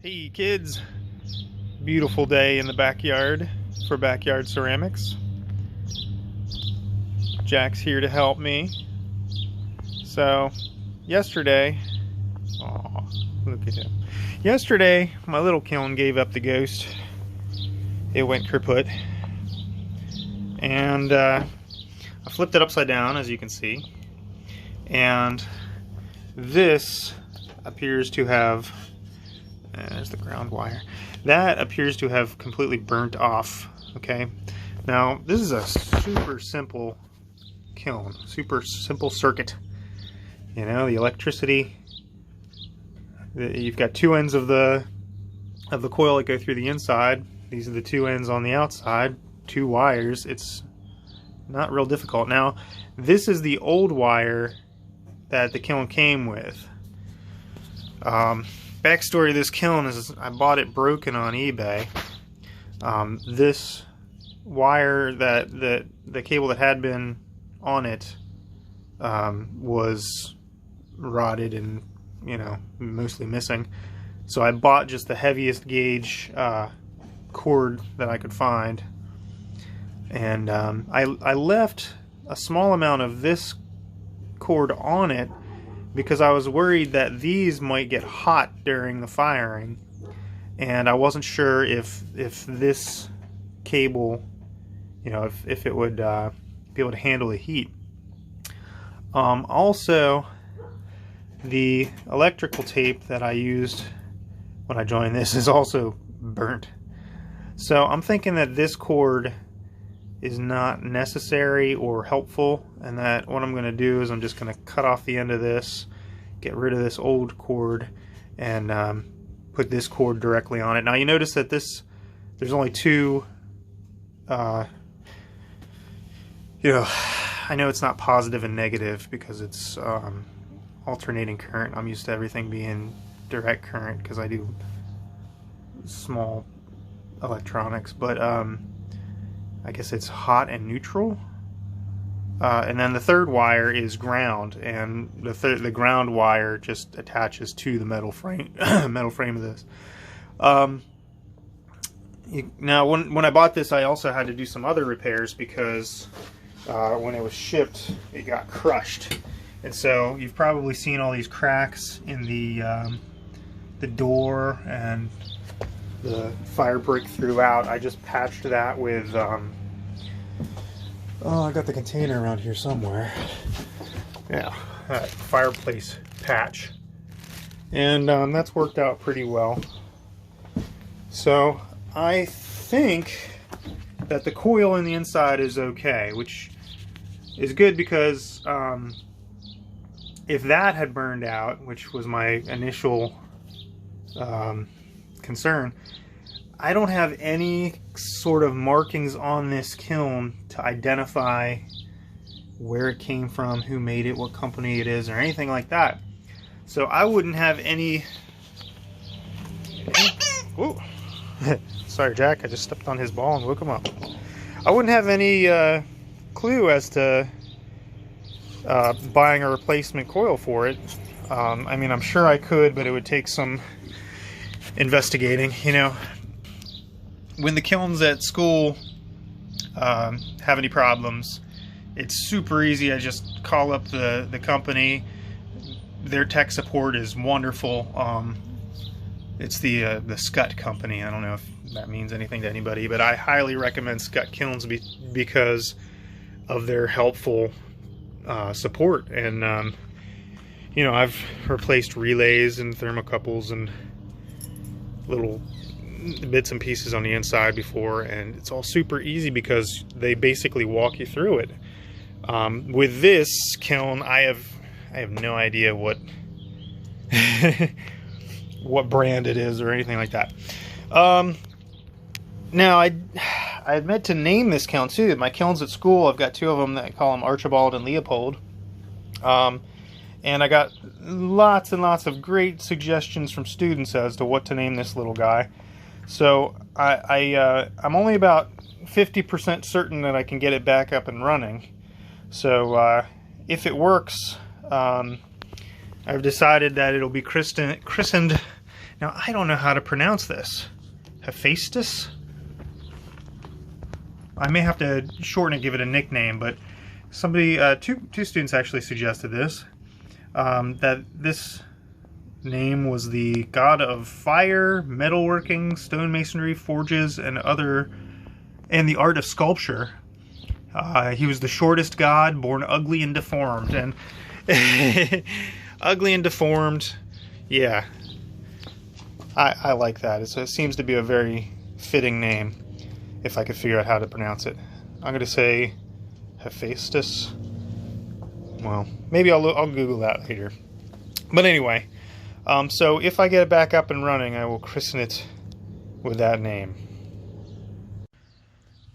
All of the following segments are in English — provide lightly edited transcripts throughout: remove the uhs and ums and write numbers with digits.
Hey kids, beautiful day in the backyard for backyard ceramics. Jack's here to help me. So yesterday, oh look at him. Yesterday my little kiln gave up the ghost. It went kaput. And I flipped it upside down, as you can see. And this appears to have, there's the ground wire. That appears to have completely burnt off. Okay. Now this is a super simple kiln, super simple circuit. You know, the electricity. You've got two ends of the coil that go through the inside. These are the two ends on the outside. Two wires. It's not real difficult. Now, this is the old wire that the kiln came with. Backstory of this kiln is I bought it broken on eBay. This wire, the cable that had been on it was rotted and, you know, mostly missing. So I bought just the heaviest gauge cord that I could find, and I left a small amount of this cord on it because I was worried that these might get hot during the firing, and I wasn't sure if this cable, you know, if it would be able to handle the heat. Also, the electrical tape that I used when I joined this is also burnt. So I'm thinking that this cord is not necessary or helpful, and that what I'm going to do is I'm just going to cut off the end of this, get rid of this old cord, and put this cord directly on it. Now you notice that there's only two, you know, I know it's not positive and negative because it's alternating current. I'm used to everything being direct current because I do small electronics, but I guess it's hot and neutral. And then the third wire is ground, and the ground wire just attaches to the metal frame of this. Now when I bought this, I also had to do some other repairs because when it was shipped it got crushed, and so you've probably seen all these cracks in the door and the fire brick throughout. I just patched that with oh, I got the container around here somewhere. Yeah, that fireplace patch, and that's worked out pretty well. So I think that the coil in the inside is okay, which is good because if that had burned out, which was my initial concern, I don't have any sort of markings on this kiln to identify where it came from, who made it, what company it is, or anything like that. So I wouldn't have any... Whoa. Sorry, Jack, I just stepped on his ball and woke him up. I wouldn't have any clue as to buying a replacement coil for it. I mean, I'm sure I could, but it would take some investigating. You know, when the kilns at school have any problems, it's super easy. I just call up the company. Their tech support is wonderful. It's the Scott company. I don't know if that means anything to anybody, but I highly recommend Scott Kilns because of their helpful support. And you know, I've replaced relays and thermocouples and little bits and pieces on the inside before, and it's all super easy because they basically walk you through it. With this kiln, I have no idea what what brand it is or anything like that. Now I meant to name this kiln too. My kilns at school, I've got two of them that I call them Archibald and Leopold. And I got lots and lots of great suggestions from students as to what to name this little guy. So I'm only about 50% certain that I can get it back up and running. So if it works, I've decided that it'll be christened Now, I don't know how to pronounce this. Hephaestus? I may have to shorten it, give it a nickname, but somebody, two students actually suggested this, that this name was the god of fire, metalworking, stonemasonry, forges, and the art of sculpture. He was the shortest god, born ugly and deformed, and ugly and deformed, yeah. I like that. It seems to be a very fitting name, if I could figure out how to pronounce it. I'm going to say Hephaestus. Well, maybe I'll Google that later. But anyway, so if I get it back up and running, I will christen it with that name.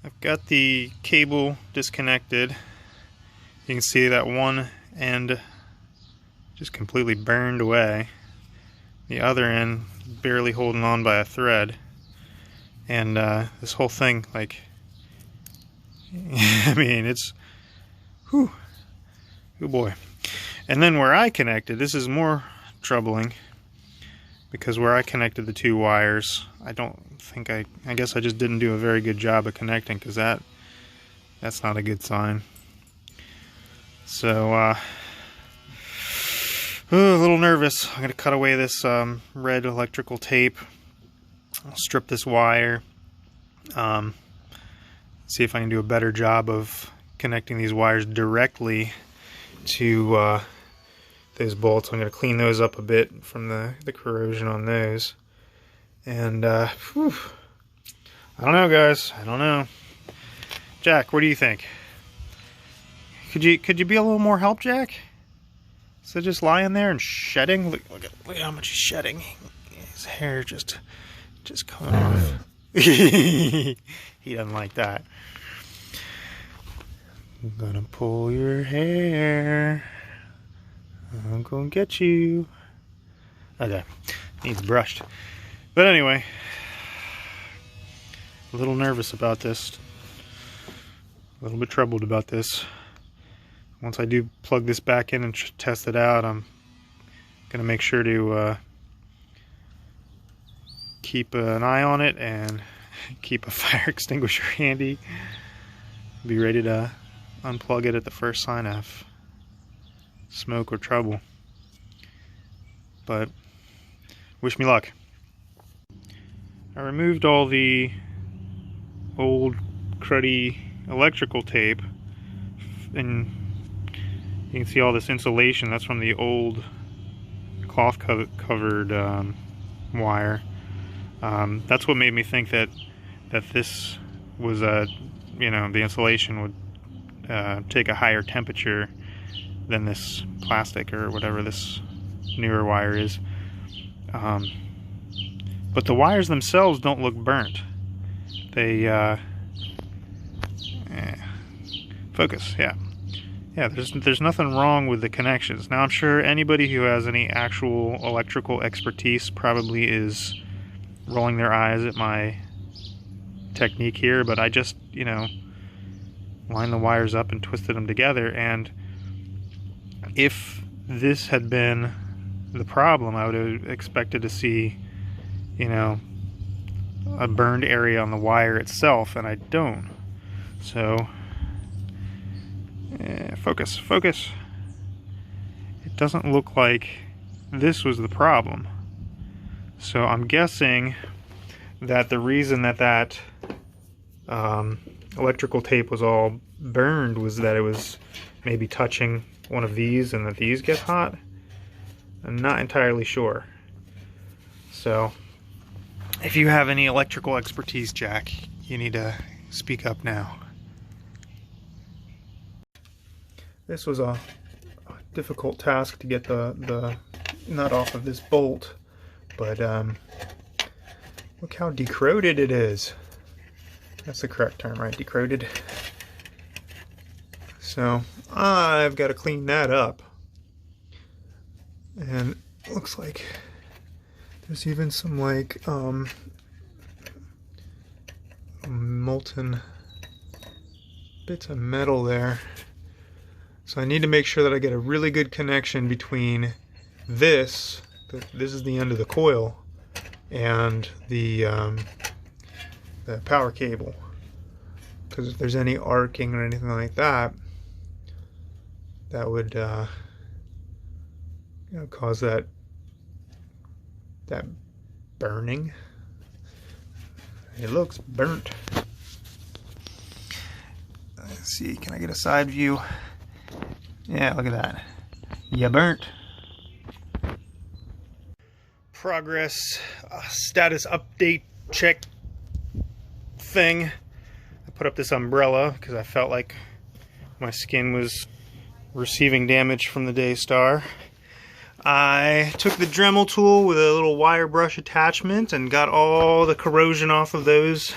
I've got the cable disconnected. You can see that one end just completely burned away. The other end barely holding on by a thread. And this whole thing, like, I mean, it's, whew, oh boy. And then where I connected, this is more troubling, because where I connected the two wires, I guess I just didn't do a very good job of connecting, because that's not a good sign. So, a little nervous. I'm going to cut away this red electrical tape. I'll strip this wire, see if I can do a better job of connecting these wires directly to those bolts. I'm going to clean those up a bit from the corrosion on those. And, whew, I don't know, guys. I don't know. Jack, what do you think? Could you be a little more help, Jack? So just lying there and shedding. Look at how much he's shedding. His hair just coming off. He doesn't like that. I'm gonna pull your hair. I'm gonna get you. Okay, needs brushed. But anyway, a little nervous about this. A little bit troubled about this. Once I do plug this back in and test it out, I'm gonna make sure to keep an eye on it and keep a fire extinguisher handy. Be ready to unplug it at the first sign of smoke or trouble. But wish me luck. I removed all the old cruddy electrical tape, and you can see all this insulation. That's from the old cloth covered wire. That's what made me think that this was the insulation would take a higher temperature than this plastic or whatever this newer wire is. But the wires themselves don't look burnt. They focus, yeah. Yeah, there's nothing wrong with the connections. Now I'm sure anybody who has any actual electrical expertise probably is rolling their eyes at my technique here, but I just, lined the wires up and twisted them together, and if this had been the problem, I would have expected to see, a burned area on the wire itself, and I don't. So, focus. It doesn't look like this was the problem. So I'm guessing that the reason that electrical tape was all burned was that it was maybe touching one of these and that these get hot. I'm not entirely sure. So if you have any electrical expertise, Jack, you need to speak up now. This was a difficult task to get the nut off of this bolt, but look how decorroded it is. That's the correct term, right? Decorroded. So I've got to clean that up. And it looks like there's even some molten bits of metal there. So I need to make sure that I get a really good connection between this is the end of the coil, and the power cable, because if there's any arcing or anything like that, that would cause that burning. It looks burnt. Let's see, can I get a side view? Yeah, look at that. Yeah, burnt. Progress status update check thing. I put up this umbrella because I felt like my skin was receiving damage from the Daystar. I took the Dremel tool with a little wire brush attachment and got all the corrosion off of those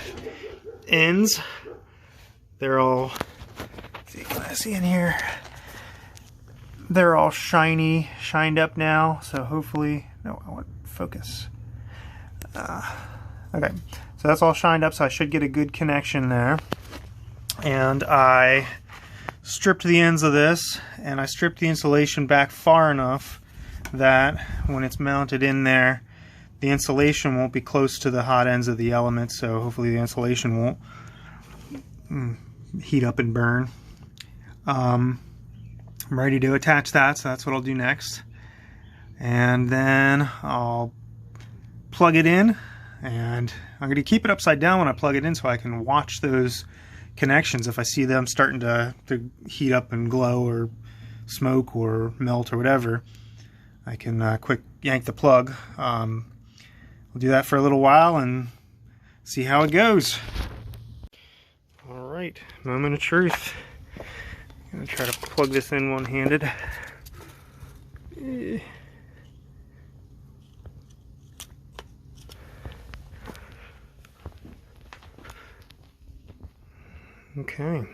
ends. They're all, can I see in here? They're all shined up now, so hopefully, no, I want focus. Okay, so that's all shined up, so I should get a good connection there. And I stripped the ends of this, and I stripped the insulation back far enough that when it's mounted in there, the insulation won't be close to the hot ends of the element, so hopefully the insulation won't heat up and burn. I'm ready to attach that, so that's what I'll do next. And then I'll plug it in, and I'm going to keep it upside down when I plug it in so I can watch those connections. If I see them starting to heat up and glow or smoke or melt or whatever, I can quick yank the plug. We'll do that for a little while and see how it goes. Alright, moment of truth. I'm going to try to plug this in one-handed. Okay.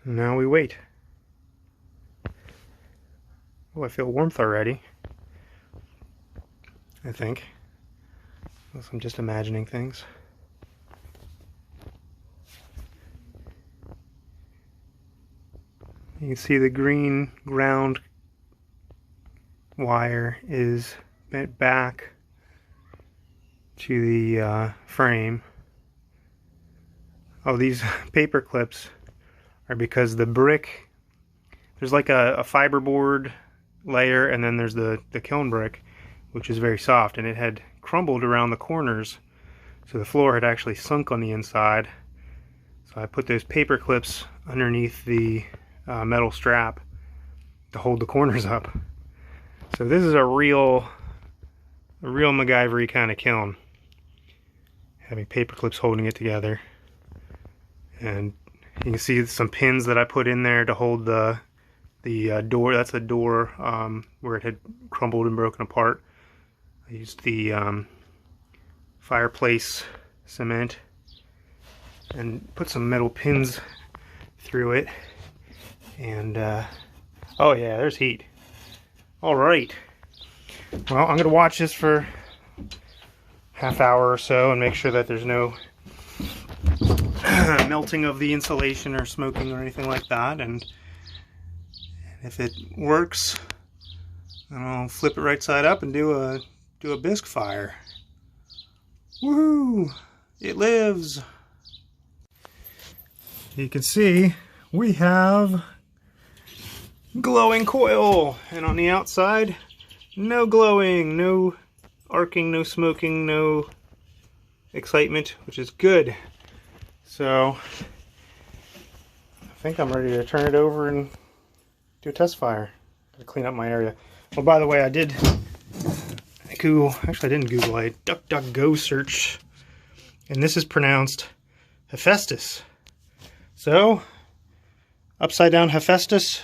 Now we wait. Oh, I feel warmth already. I think. Unless I'm just imagining things. You can see the green ground wire is bent back to the frame. Oh, these paper clips are because the brick, there's like a fiberboard layer, and then there's the kiln brick, which is very soft, and it had crumbled around the corners, so the floor had actually sunk on the inside. So I put those paper clips underneath the metal strap to hold the corners up. So this is a real MacGyver-y kind of kiln, having paper clips holding it together. And you can see some pins that I put in there to hold the door. That's a door where it had crumbled and broken apart. I used the fireplace cement and put some metal pins through it. And oh yeah, there's heat. All right. Well, I'm gonna watch this for half hour or so and make sure that there's no melting of the insulation or smoking or anything like that. And if it works, then I'll flip it right side up and do a bisque fire. Woohoo! It lives. You can see we have glowing coil, and on the outside, no glowing, no arcing, no smoking, no excitement, which is good. So I think I'm ready to turn it over and do a test fire. Gotta clean up my area. Well, by the way, I did Google, actually I didn't Google, I DuckDuckGo search, and this is pronounced Hephaestus. So, upside down Hephaestus,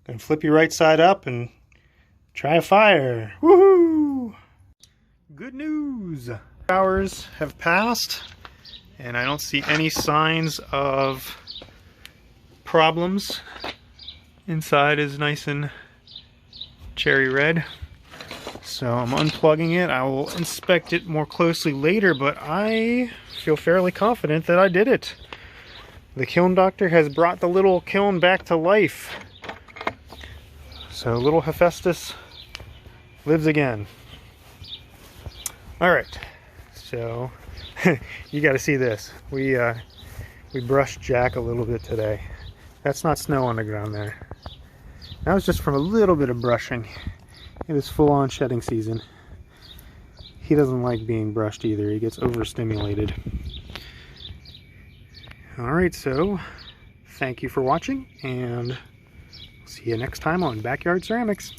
gonna flip you right side up and try a fire. Woohoo! Good news! Hours have passed, and I don't see any signs of problems. Inside is nice and cherry red. So I'm unplugging it. I will inspect it more closely later, but I feel fairly confident that I did it. The kiln doctor has brought the little kiln back to life. So little Hephaestus lives again. All right, so you got to see this. We brushed Jack a little bit today. That's not snow on the ground there. That was just from a little bit of brushing. It is full-on shedding season. He doesn't like being brushed either. He gets overstimulated. All right, so thank you for watching, and see you next time on Backyard Ceramics.